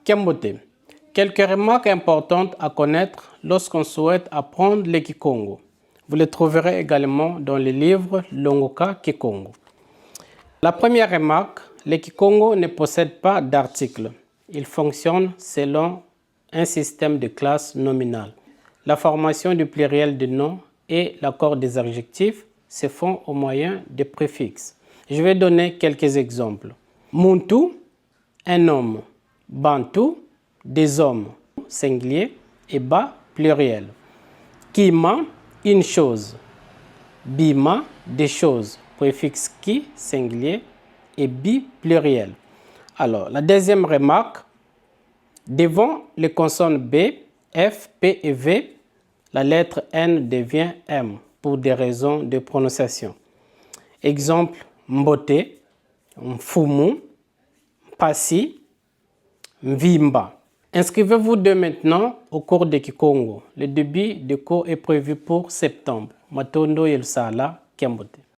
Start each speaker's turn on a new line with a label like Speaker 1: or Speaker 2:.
Speaker 1: Kembote. Quelques remarques importantes à connaître lorsqu'on souhaite apprendre le Kikongo. Vous les trouverez également dans le livre Longoka Kikongo. La première remarque, le Kikongo ne possède pas d'article. Il fonctionne selon un système de classes nominales. La formation du pluriel de nom et l'accord des adjectifs se font au moyen de préfixes. Je vais donner quelques exemples. Muntu, un homme. Bantu, des hommes, singulier, et ba, pluriel. Kima, une chose. Bima, des choses, préfixe ki, singulier, et bi, pluriel. Alors, la deuxième remarque, devant les consonnes B, F, P et V, la lettre N devient M pour des raisons de prononciation. Exemple, mbote, mfumu, pasi, mvimba. Inscrivez-vous dès maintenant au cours de Kikongo. Le début du cours est prévu pour septembre. Matondo Yelsala, Kembote.